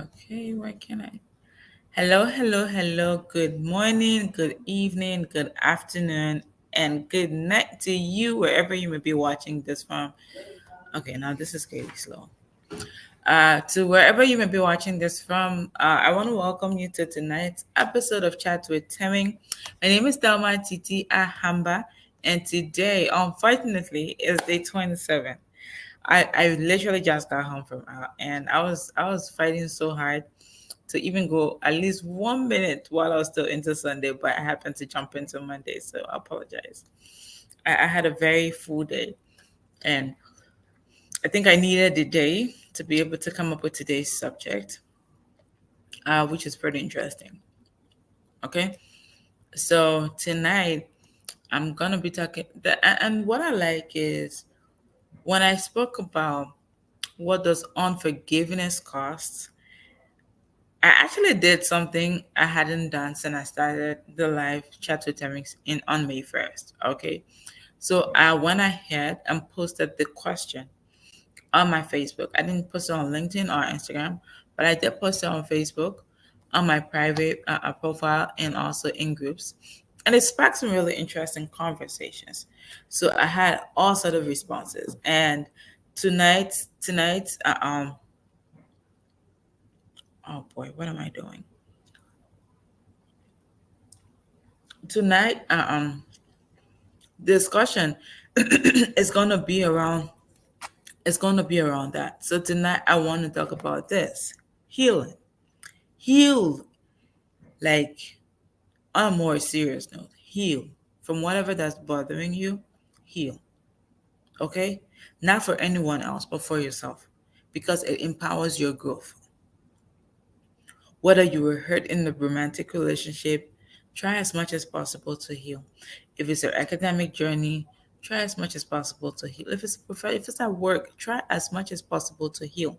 Okay, why can I? Hello, hello, hello. Good morning, good evening, good afternoon, and good night to you wherever you may be watching this from. Okay, now this is getting slow. To wherever you may be watching this from, I want to welcome you to tonight's episode of Chat with Temming. My name is Delma Titi Ahamba, and today, unfortunately, is day 27. I literally just got home from out, and I was fighting so hard to even go at least 1 minute while I was still into Sunday, but I happened to jump into Monday, so I apologize. I had a very full day, and I think I needed the day to be able to come up with today's subject, which is pretty interesting. Okay, so tonight I'm gonna be talking, and what I like is when I spoke about what does unforgiveness cost. I actually did something I hadn't done since I started the live chat with Temix in on May 1st. Okay. So I went ahead and posted the question on my Facebook. I didn't post it on LinkedIn or Instagram, but I did post it on Facebook, on my private profile, and also in groups. And it sparked some really interesting conversations. So I had all sort of responses. And tonight, oh boy, what am I doing? Tonight, discussion is gonna be around that. So tonight I want to talk about this healing. Heal, like, on a more serious note, heal from whatever that's bothering you. Heal, okay? Not for anyone else, but for yourself, because it empowers your growth. Whether you were hurt in the romantic relationship, try as much as possible to heal. If it's your academic journey, try as much as possible to heal. If it's at work, try as much as possible to heal,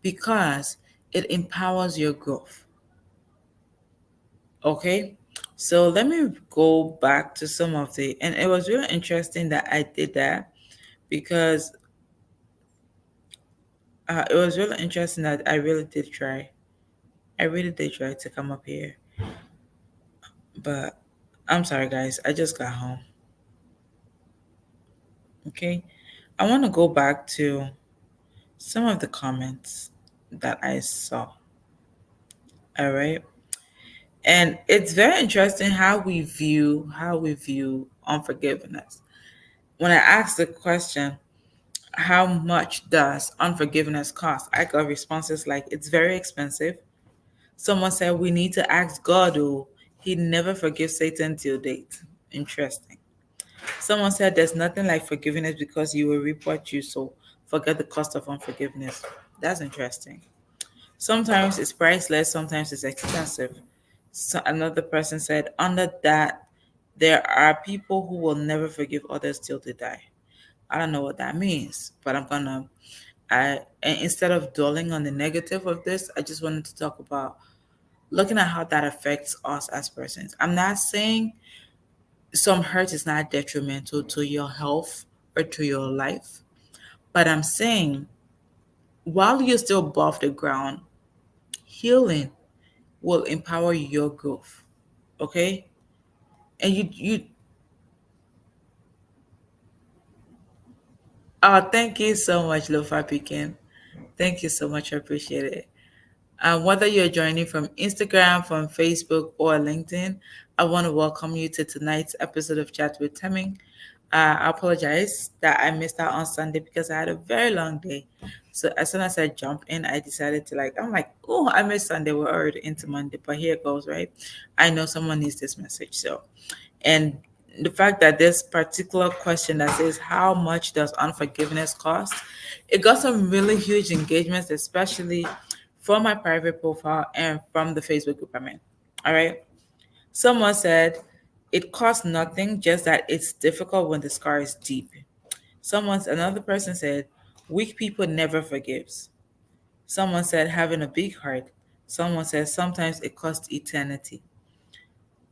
because it empowers your growth. Okay? So let me go back to some of the, and it was really interesting that I did that, because it was really interesting that I really did try. I really did try to come up here, but I'm sorry, guys. I just got home. Okay. I want to go back to some of the comments that I saw. All right. And it's very interesting how we view unforgiveness. When I asked the question, how much does unforgiveness cost? I got responses like it's very expensive. Someone said we need to ask God, oh, he never forgives Satan till date. Interesting. Someone said there's nothing like forgiveness because you will reap what you sow. Forget the cost of unforgiveness. That's interesting. Sometimes it's priceless, sometimes it's expensive. So another person said, under that, there are people who will never forgive others till they die. I don't know what that means, but and instead of dwelling on the negative of this, I just wanted to talk about looking at how that affects us as persons. I'm not saying some hurt is not detrimental to your health or to your life, but I'm saying while you're still above the ground, healing will empower your growth. Okay? And you thank you so much, Lofa Pekin. Thank you so much. I appreciate it. Whether you're joining from Instagram, from Facebook, or LinkedIn, I want to welcome you to tonight's episode of Chat with Temming. I apologize that I missed out on Sunday because I had a very long day. So as soon as I jumped in, I decided to, I'm like, oh, I missed Sunday. We're already into Monday, but here it goes, right? I know someone needs this message. So, and the fact that this particular question that says, how much does unforgiveness cost? It got some really huge engagements, especially from my private profile and from the Facebook group I'm in. All right. Someone said, it costs nothing, just that it's difficult when the scar is deep. Another person said, weak people never forgives. Someone said, having a big heart. Someone says, sometimes it costs eternity.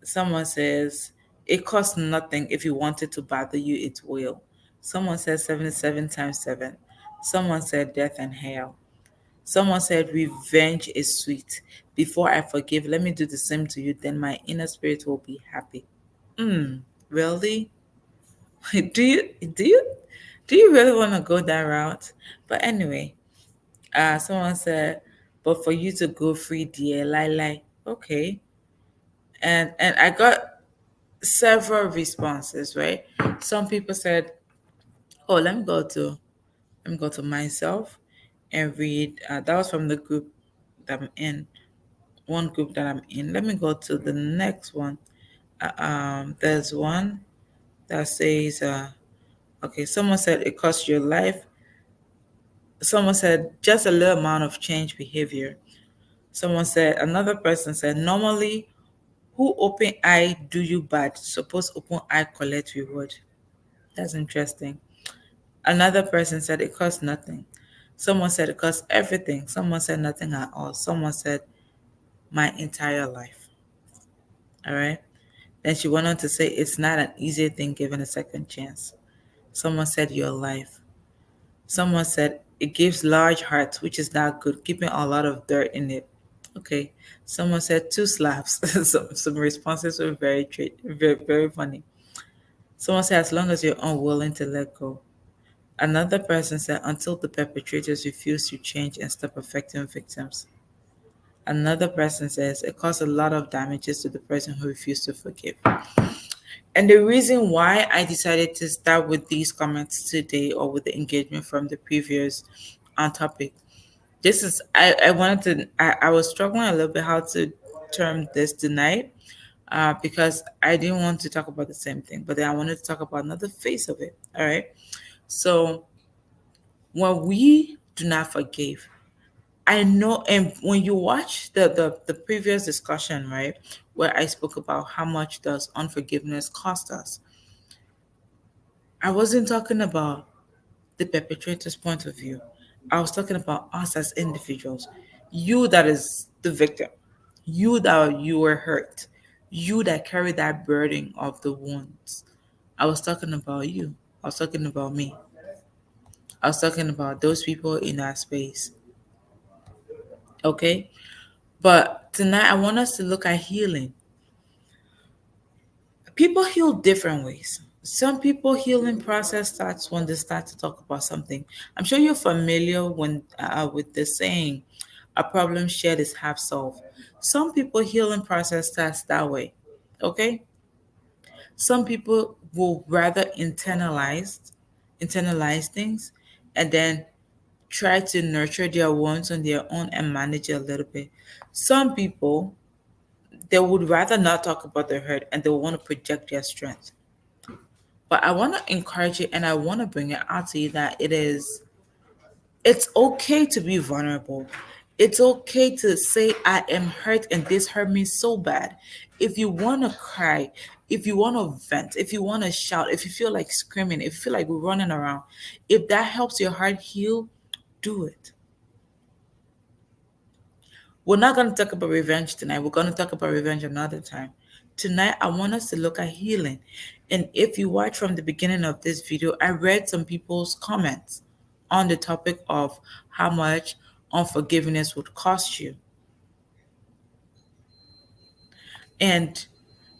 Someone says, it costs nothing. If you want it to bother you, it will. Someone says 77 times 7. Someone said death and hell. Someone said, revenge is sweet. Before I forgive, let me do the same to you, then my inner spirit will be happy. Really? do you do you do you really want to go that route? But anyway, someone said, but for you to go free, dear, lie. Okay. And I got several responses, right? Some people said, oh, let me go to myself and read. That was from the group that I'm in, one group that I'm in. Let me go to the next one. There's one that says, okay, someone said it costs your life. Someone said just a little amount of change behavior. Someone said, another person said, normally, who open eye do you bad? Suppose open eye collect reward. That's interesting. Another person said it costs nothing. Someone said it costs everything. Someone said nothing at all. Someone said my entire life. All right. Then she went on to say it's not an easy thing given a second chance. Someone said your life. Someone said it gives large hearts, which is not good, keeping a lot of dirt in it. Okay. Someone said two slaps. Some responses were very funny. Someone said as long as you're unwilling to let go. Another person said until the perpetrators refuse to change and stop affecting victims. Another person says it caused a lot of damages to the person who refused to forgive. And the reason why I decided to start with these comments today or with the engagement from the previous on topic, this is I wanted to I was struggling a little bit how to term this tonight, because I didn't want to talk about the same thing, but then I wanted to talk about another face of it. All right. So when we do not forgive, I know, and when you watch the previous discussion, right, where I spoke about how much does unforgiveness cost us, I wasn't talking about the perpetrator's point of view. I was talking about us as individuals. You that is the victim, you that you were hurt, you that carry that burden of the wounds. I was talking about you. I was talking about me. I was talking about those people in that space. Okay? But tonight I want us to look at healing. People heal different ways. Some people healing process starts when they start to talk about something. I'm sure you're familiar when with the saying, "A problem shared is half solved." Some people healing process starts that way. Okay. Some people will rather internalize things, and then try to nurture their wounds on their own and manage it a little bit. Some people, they would rather not talk about their hurt and they want to project their strength. But I want to encourage you and I want to bring it out to you that it's okay to be vulnerable. It's okay to say I am hurt and this hurt me so bad. If you want to cry, if you want to vent, if you want to shout, if you feel like screaming, if you feel like running around, if that helps your heart heal, do it. We're not going to talk about revenge tonight. We're going to talk about revenge another time. Tonight, I want us to look at healing. And if you watch from the beginning of this video, I read some people's comments on the topic of how much unforgiveness would cost you. And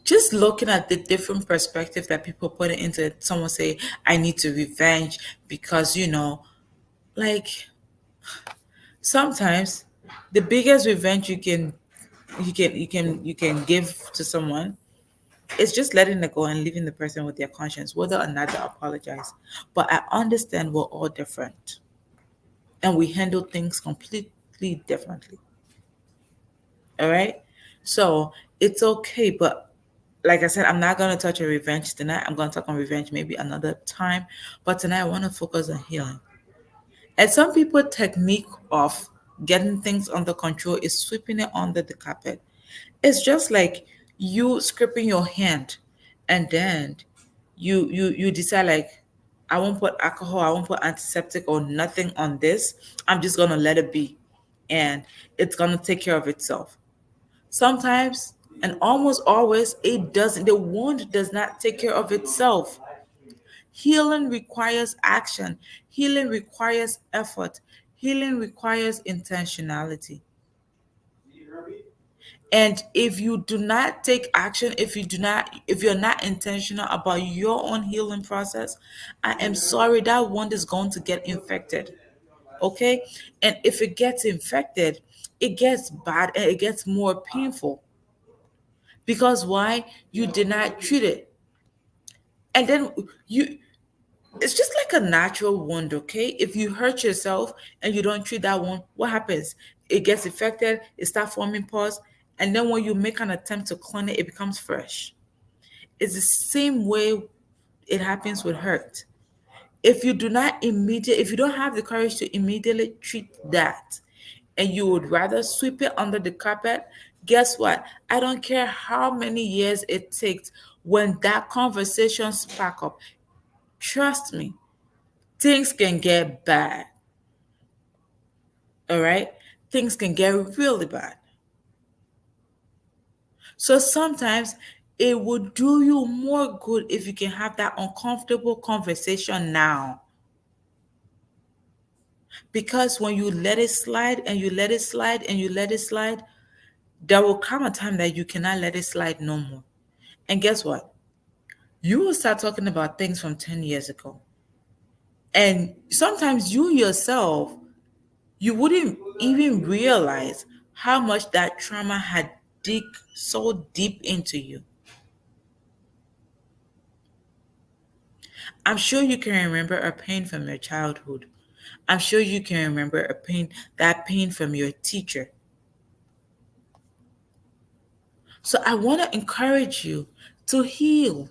just looking at the different perspective that people put into it, someone say, I need to revenge because, like sometimes the biggest revenge you can give to someone, it's just letting it go and leaving the person with their conscience, whether or not they apologize. But I understand we're all different and we handle things completely differently. All right. So it's okay. But like I said, I'm not going to touch on revenge tonight. I'm going to talk on revenge maybe another time. But tonight I want to focus on healing. And some people technique of getting things under control is sweeping it under the carpet. It's just like you scraping your hand and then you decide like I won't put alcohol, I won't put antiseptic or nothing on this. I'm just gonna let it be and it's gonna take care of itself. Sometimes and almost always it doesn't. The wound does not take care of itself. Healing requires action. Healing requires effort. Healing requires intentionality. And if you do not take action, if you're not intentional about your own healing process, I am sorry, that wound is going to get infected. Okay? And if it gets infected, it gets bad and it gets more painful. Because why? You did not treat it. And then you it's just like a natural wound, okay? If you hurt yourself and you don't treat that wound, what happens? It gets infected, it starts forming pores, and then when you make an attempt to clean it, it becomes fresh. It's the same way it happens with hurt. If you don't have the courage to immediately treat that, and you would rather sweep it under the carpet, guess what? I don't care how many years it takes when that conversation spark up. Trust me, things can get bad. All right? Things can get really bad. So sometimes it would do you more good if you can have that uncomfortable conversation now. Because when you let it slide and you let it slide and you let it slide, there will come a time that you cannot let it slide no more. And guess what? You will start talking about things from 10 years ago. And sometimes you yourself, you wouldn't even realize how much that trauma had dig so deep into you. I'm sure you can remember a pain from your childhood. I'm sure you can remember that pain from your teacher. So I want to encourage you to heal.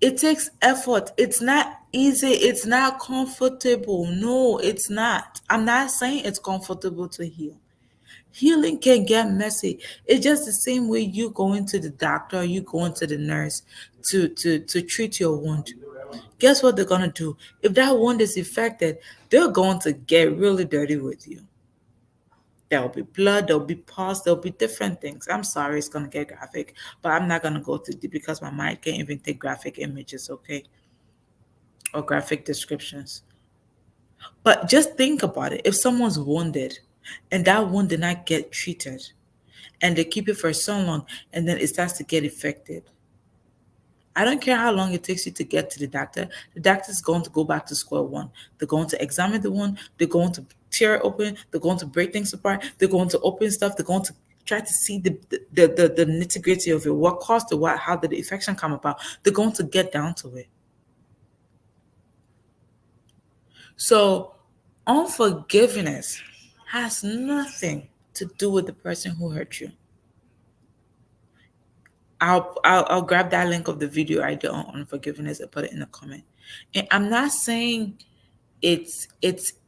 It takes effort. It's not easy. It's not comfortable. No, it's not. I'm not saying it's comfortable to heal. Healing can get messy. It's just the same way you going to the doctor, you going to the nurse to treat your wound. Guess what they're gonna do? If that wound is infected, they're going to get really dirty with you. There'll be blood, there'll be pus, there'll be different things. I'm sorry, it's gonna get graphic, but I'm not gonna go too deep because my mind can't even take graphic images, okay, or graphic descriptions. But just think about it. If someone's wounded and that wound did not get treated, and they keep it for so long, and then it starts to get infected. I don't care how long it takes you to get to the doctor. The doctor's going to go back to square one. They're going to examine the wound. They're going to tear it open. They're going to break things apart. They're going to open stuff. They're going to try to see the nitty gritty of it. What caused it? What? How did the infection come about? They're going to get down to it. So, unforgiveness has nothing to do with the person who hurt you. I'll grab that link of the video I did on unforgiveness and put it in the comment. And I'm not saying it's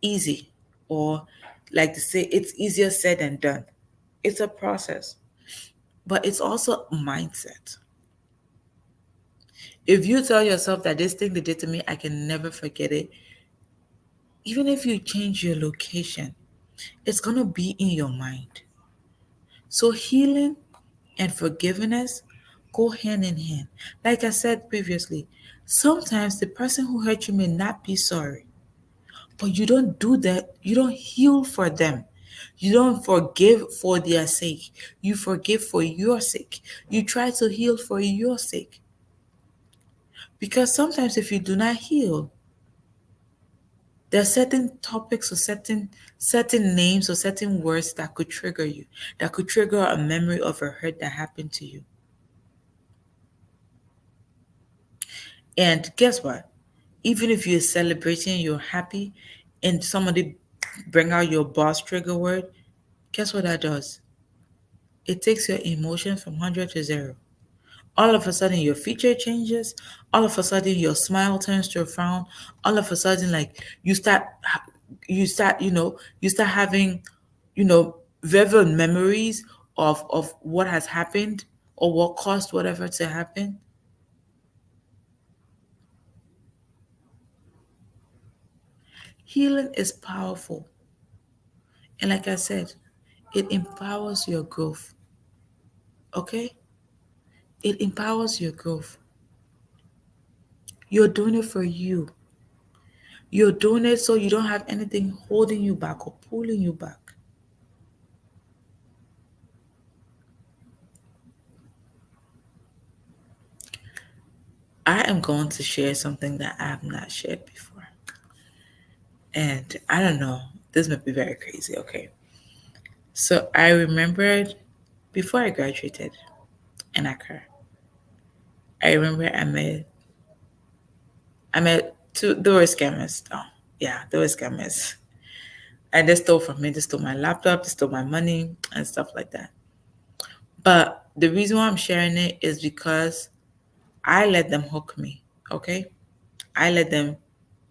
easy, or like to say it's easier said than done. It's a process, but it's also a mindset. If you tell yourself that this thing they did to me, I can never forget it, even if you change your location, it's gonna be in your mind. So healing and forgiveness go hand in hand. Like I said previously, sometimes the person who hurt you may not be sorry, but you don't do that. You don't heal for them. You don't forgive for their sake. You forgive for your sake. You try to heal for your sake. Because sometimes if you do not heal, there are certain topics or certain names or certain words that could trigger you, that could trigger a memory of a hurt that happened to you. And guess what? Even if you're celebrating, you're happy, and somebody bring out your boss trigger word, guess what that does? It takes your emotion from 100 to 0. All of a sudden, your feature changes. All of a sudden, your smile turns to a frown. All of a sudden, like you start having, vivid memories of what has happened or what caused whatever to happen. Healing is powerful. And like I said, it empowers your growth. Okay? It empowers your growth. You're doing it for you. You're doing it so you don't have anything holding you back or pulling you back. I am going to share something that I have not shared before. And I don't know, this might be very crazy, okay? So I remembered before I graduated in Accra, I remember I met two, they were scammers. Oh, yeah, they were scammers. And they stole from me. They stole my laptop, they stole my money and stuff like that. But the reason why I'm sharing it is because I let them hook me, okay? I let them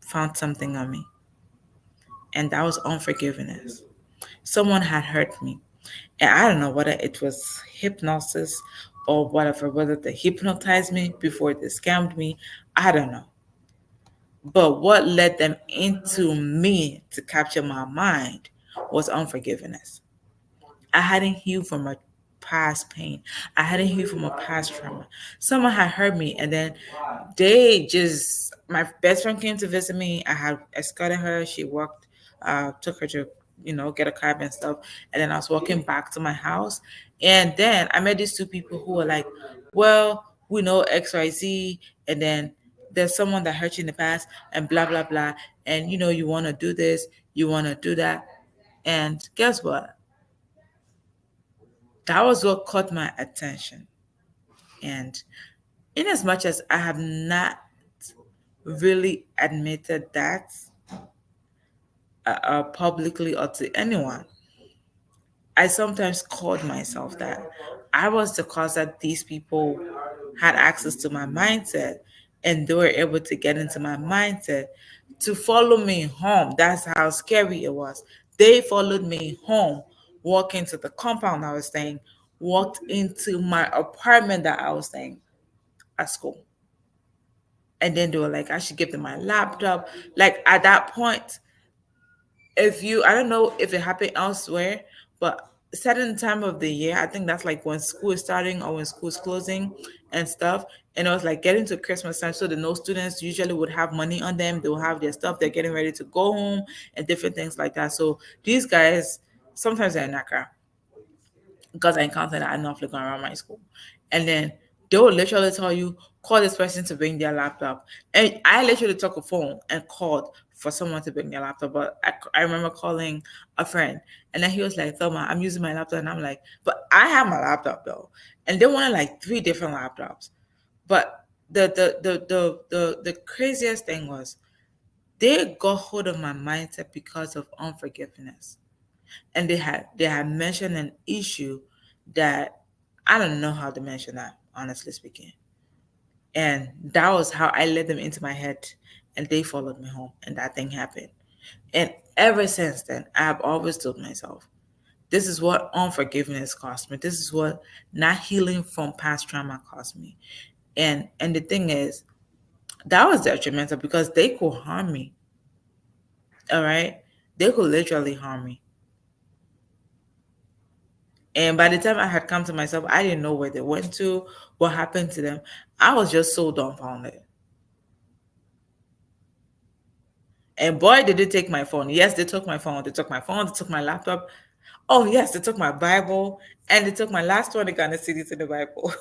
found something on me. And that was unforgiveness. Someone had hurt me. And I don't know whether it was hypnosis or whatever, whether they hypnotized me before they scammed me. I don't know. But what led them into me to capture my mind was unforgiveness. I hadn't healed from a past pain. I hadn't healed from a past trauma. Someone had hurt me, and then they just my best friend came to visit me. I had escorted her. She walked, took her to get a cab and stuff. And then I was walking back to my house, and then I met these two people who were like, "Well, we know XYZ, and then there's someone that hurt you in the past, and blah blah blah, and you want to do this, you want to do that." And guess what? That was what caught my attention. And in as much as I have not really admitted that publicly or to anyone, I sometimes called myself that. I was the cause that these people had access to my mindset and they were able to get into my mindset to follow me home. That's how scary it was. They followed me home, walked into the compound I was staying, walked into my apartment that I was staying at school. And then they were like, I should give them my laptop. Like at that point, if you I don't know if it happened elsewhere, but certain time of the year, I think that's like when school is starting or when school is closing and stuff. And it was like getting to Christmas time, so the no students usually would have money on them. They'll have their stuff, they're getting ready to go home and different things like that. So these guys sometimes they're in Accra because I encountered that enough like around my school. And then they will literally tell you, call this person to bring their laptop. And I literally took a phone and called for someone to bring their laptop. But I remember calling a friend and then he was like, Thelma, I'm using my laptop. And I'm like, but I have my laptop though. And they wanted like three different laptops. But the craziest thing was they got hold of my mindset because of unforgiveness, and they had mentioned an issue that I don't know how to mention that, honestly speaking. And that was how I led them into my head, and they followed me home, and that thing happened. And ever since then, I have always told myself, this is what unforgiveness cost me. This is what not healing from past trauma cost me. And the thing is, that was detrimental because they could harm me. All right, they could literally harm me. And by the time I had come to myself, I didn't know where they went to, what happened to them. I was just so dumbfounded. And boy, did they take my phone. Yes, they took my phone. They took my phone. They took my laptop. Oh, yes, they took my Bible. And they took my last one, the Ghana cities in the Bible.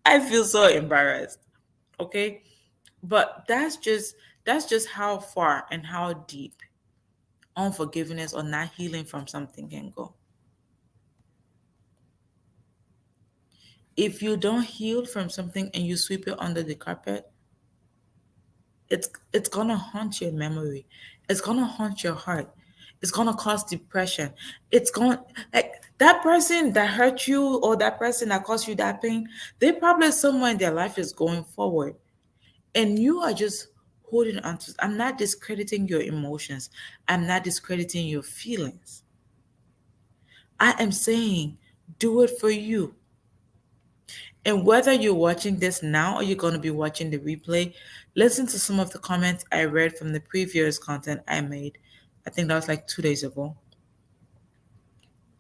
I feel so embarrassed. Okay. But that's just how far and how deep unforgiveness or not healing from something can go. If you don't heal from something and you sweep it under the carpet, it's gonna haunt your memory. It's gonna haunt your heart. It's gonna cause depression. It's going like that person that hurt you or that person that caused you that pain, they probably somewhere in their life is going forward. And you are just holding on to. I'm not discrediting your emotions. I'm not discrediting your feelings. I am saying do it for you. And whether you're watching this now or you're going to be watching the replay, listen to some of the comments I read from the previous content I made. I think that was like 2 days ago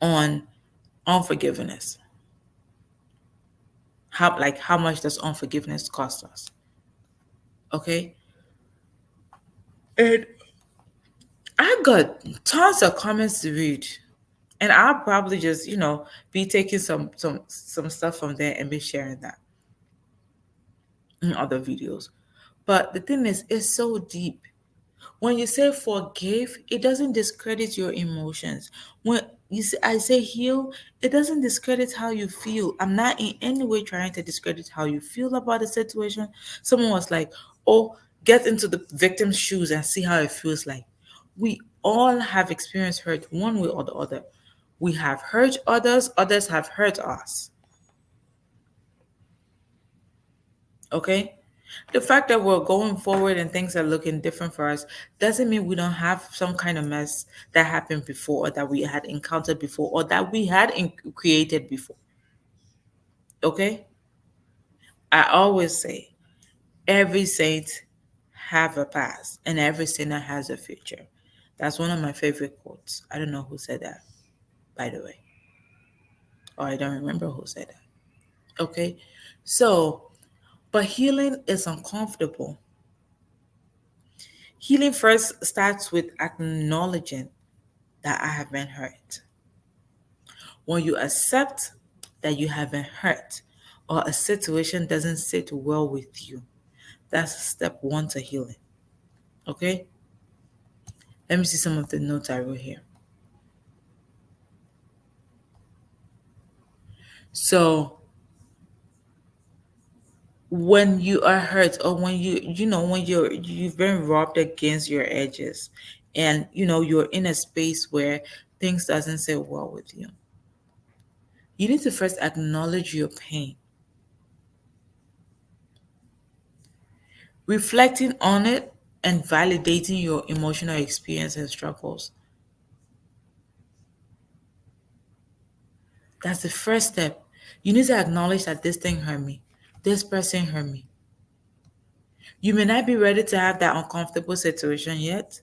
on unforgiveness. How much does unforgiveness cost us? Okay? And I got tons of comments to read. And I'll probably just, be taking some stuff from there and be sharing that in other videos. But the thing is, it's so deep. When you say forgive, it doesn't discredit your emotions. When I say heal, it doesn't discredit how you feel. I'm not in any way trying to discredit how you feel about the situation. Someone was like, "Oh, get into the victim's shoes and see how it feels like." We all have experienced hurt one way or the other. We have hurt others, others have hurt us. Okay? The fact that we're going forward and things are looking different for us doesn't mean we don't have some kind of mess that happened before, or that we had encountered before, or that we had created before. Okay? I always say every saint have a past and every sinner has a future. That's one of my favorite quotes. I don't know who said that, by the way, or I don't remember who said that. Okay? So, but healing is uncomfortable. Healing first starts with acknowledging that I have been hurt. When you accept that you have been hurt or a situation doesn't sit well with you, that's step one to healing. Okay? Let me see some of the notes I wrote here. So, when you are hurt, or when when you've been robbed against your edges, and you're in a space where things doesn't sit well with you, you need to first acknowledge your pain. Reflecting on it and validating your emotional experience and struggles. That's the first step. You need to acknowledge that this thing hurt me. This person hurt me. You may not be ready to have that uncomfortable situation yet,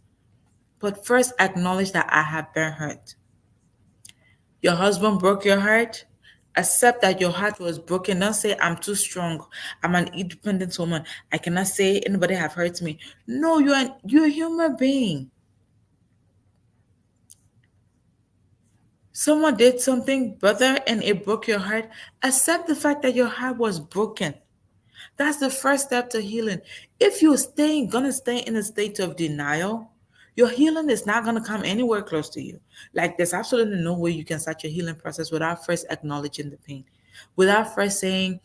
but first acknowledge that I have been hurt. Your husband broke your heart. Accept that your heart was broken. Don't say, I'm too strong. I'm an independent woman. I cannot say anybody have hurt me. No, you're a human being. Someone did something, brother, and it broke your heart. Accept the fact that your heart was broken. That's the first step to healing. If you're gonna stay in a state of denial, your healing is not gonna come anywhere close to you. Like, there's absolutely no way you can start your healing process without first acknowledging the pain, without first saying,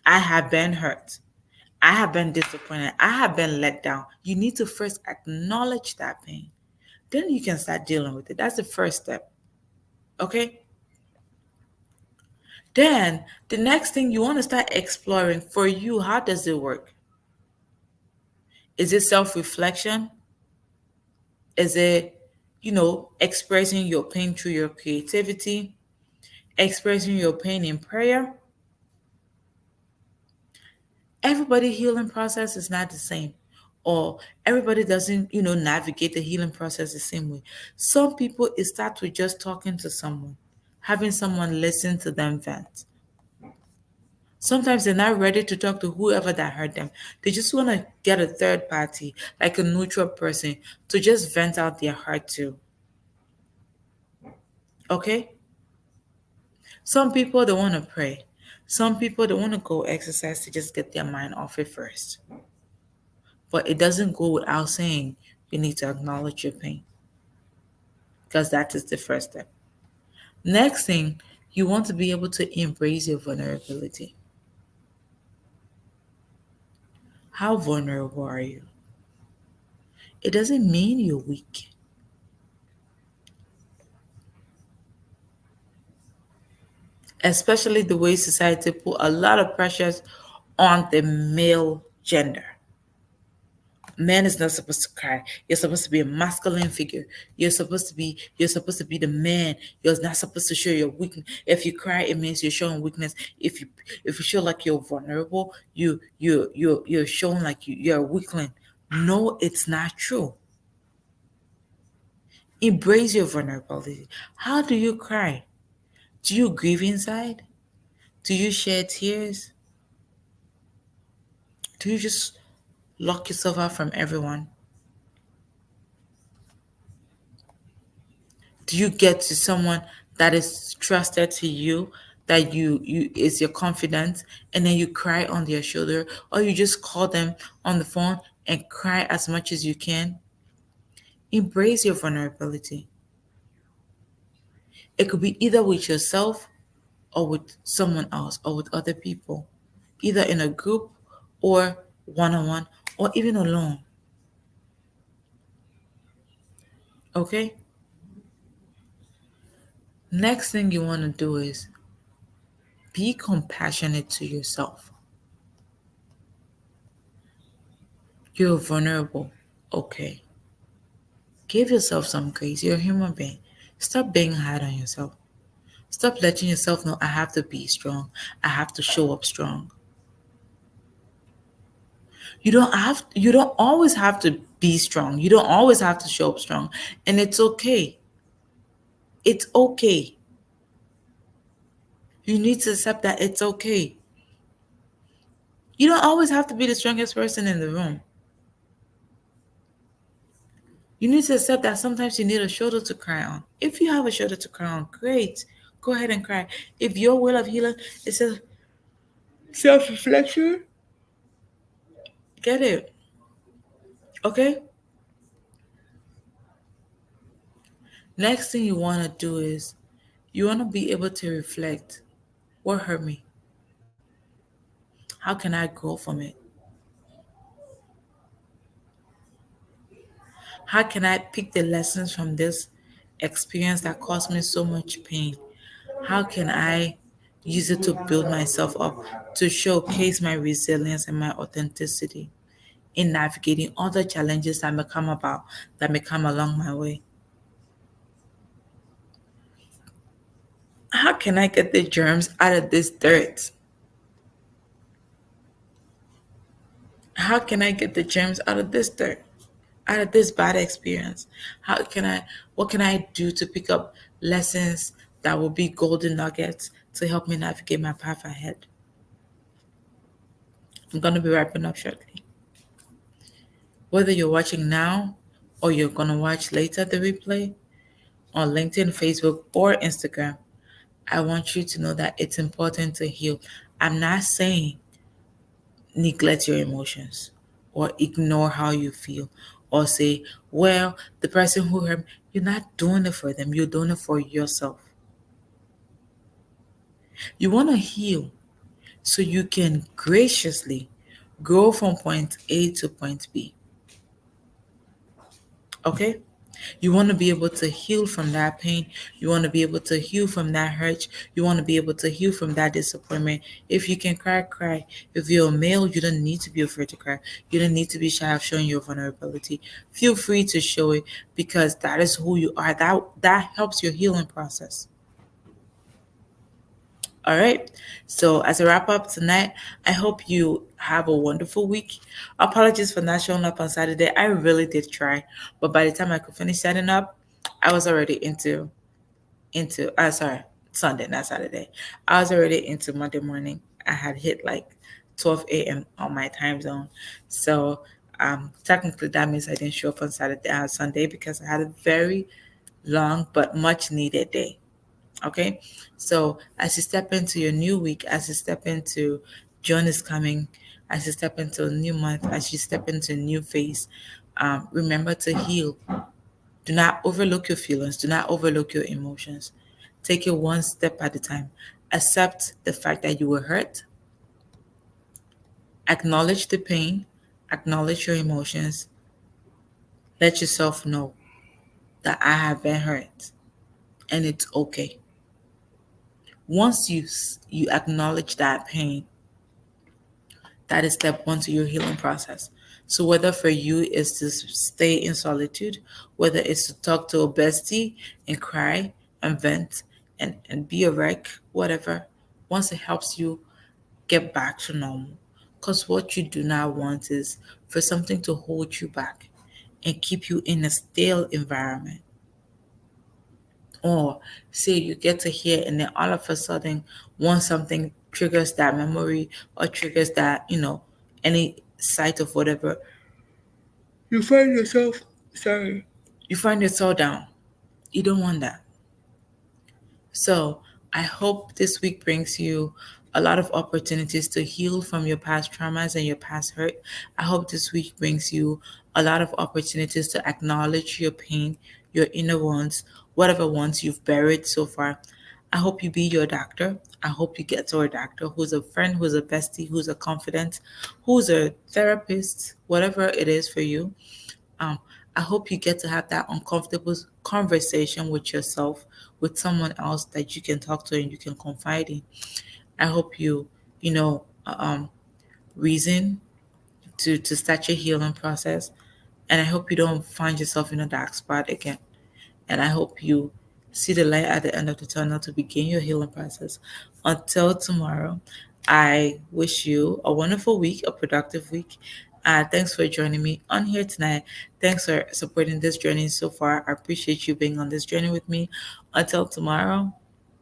I have been hurt. I have been disappointed. I have been let down. You need to first acknowledge that pain. Then you can start dealing with it. That's the first step. Okay? Then the next thing you want to start exploring for you, how does it work? Is it self reflection? Is it, expressing your pain through your creativity, expressing your pain in prayer? Everybody healing process is not the same. Or everybody doesn't, navigate the healing process the same way. Some people, it starts with just talking to someone, having someone listen to them vent. Sometimes they're not ready to talk to whoever that hurt them. They just want to get a third party, like a neutral person, to just vent out their heart to. Okay? Some people, they want to pray. Some people, they want to go exercise to just get their mind off it first. But it doesn't go without saying you need to acknowledge your pain, because that is the first step. Next thing, you want to be able to embrace your vulnerability. How vulnerable are you? It doesn't mean you're weak. Especially the way society put a lot of pressures on the male gender. Man is not supposed to cry. You're supposed to be a masculine figure. You're supposed to be the man. You're not supposed to show your weakness. If you cry, it means you're showing weakness. If you show like you're vulnerable, you're showing like you're a weakling. No, it's not true. Embrace your vulnerability. How do you cry? Do you grieve inside? Do you shed tears? Do you just lock yourself out from everyone? Do you get to someone that is trusted to you, that you is your confidant, and then you cry on their shoulder, or you just call them on the phone and cry as much as you can? Embrace your vulnerability. It could be either with yourself or with someone else or with other people, either in a group or one on one or even alone. Okay? Next thing you want to do is be compassionate to yourself. You're vulnerable. Okay. Give yourself some grace. You're a human being. Stop being hard on yourself. Stop letting yourself know I have to be strong. I have to show up strong. You don't always have to be strong. You don't always have to show up strong. And it's okay. It's okay. You need to accept that it's okay. You don't always have to be the strongest person in the room. You need to accept that sometimes you need a shoulder to cry on. If you have a shoulder to cry on, great. Go ahead and cry. If your will of healing is a self reflection, get it. Okay? Next thing you want to do is you want to be able to reflect what hurt me? How can I grow from it? How can I pick the lessons from this experience that caused me so much pain? How can I use it to build myself up, to showcase my resilience and my authenticity in navigating other challenges that may come along my way? How can I get the germs out of this dirt? How can I get the germs out of this dirt? Out of this bad experience? How can I, what can I do to pick up lessons that will be golden nuggets to help me navigate my path ahead? I'm going to be wrapping up shortly. Whether you're watching now or you're going to watch later the replay on LinkedIn, Facebook, or Instagram, I want you to know that it's important to heal. I'm not saying neglect your emotions or ignore how you feel or say, well, the person who hurt me, you're not doing it for them, you're doing it for yourself. You want to heal so you can graciously go from point A to point B. Okay? You want to be able to heal from that pain. You want to be able to heal from that hurt. You want to be able to heal from that disappointment. If you can cry, cry. If you're a male, you don't need to be afraid to cry. You don't need to be shy of showing your vulnerability. Feel free to show it because that is who you are. That helps your healing process. All right. So as a wrap up tonight, I hope you have a wonderful week. Apologies for not showing up on Saturday. I really did try, but by the time I could finish setting up, I was already into sorry, Sunday, not Saturday. I was already into Monday morning. I had hit like 12 a.m. on my time zone. So technically that means I didn't show up on Sunday because I had a very long but much needed day. Okay. So as you step into your new week, as you step into June is coming, as you step into a new month, as you step into a new phase, remember to heal. Do not overlook your feelings. Do not overlook your emotions. Take it one step at a time. Accept the fact that you were hurt. Acknowledge the pain. Acknowledge your emotions. Let yourself know that I have been hurt and it's okay. Once you acknowledge that pain, that is step one to your healing process. So whether for you is to stay in solitude, whether it's to talk to a bestie and cry and vent and be a wreck, whatever, once it helps you get back to normal. Because what you do not want is for something to hold you back and keep you in a stale environment. Or say you get to hear and then all of a sudden once something triggers that memory or triggers that, any sight of whatever, you find yourself sorry. You find yourself down. You don't want that. So I hope this week brings you a lot of opportunities to heal from your past traumas and your past hurt. I hope this week brings you a lot of opportunities to acknowledge your pain, your inner wounds, whatever ones you've buried so far. I hope you be your doctor. I hope you get to a doctor who's a friend, who's a bestie, who's a confidant, who's a therapist, whatever it is for you. um, I hope you get to have that uncomfortable conversation with yourself, with someone else that you can talk to and you can confide in. I hope you, you know, reason to start your healing process. And I hope you don't find yourself in a dark spot again. And I hope you see the light at the end of the tunnel to begin your healing process. Until tomorrow, I wish you a wonderful week, a productive week. Thanks for joining me on here tonight. Thanks for supporting this journey so far. I appreciate you being on this journey with me. Until tomorrow,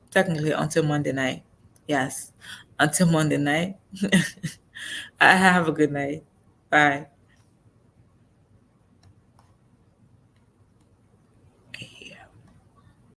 technically until Monday night. Yes, until Monday night. I have a good night. Bye.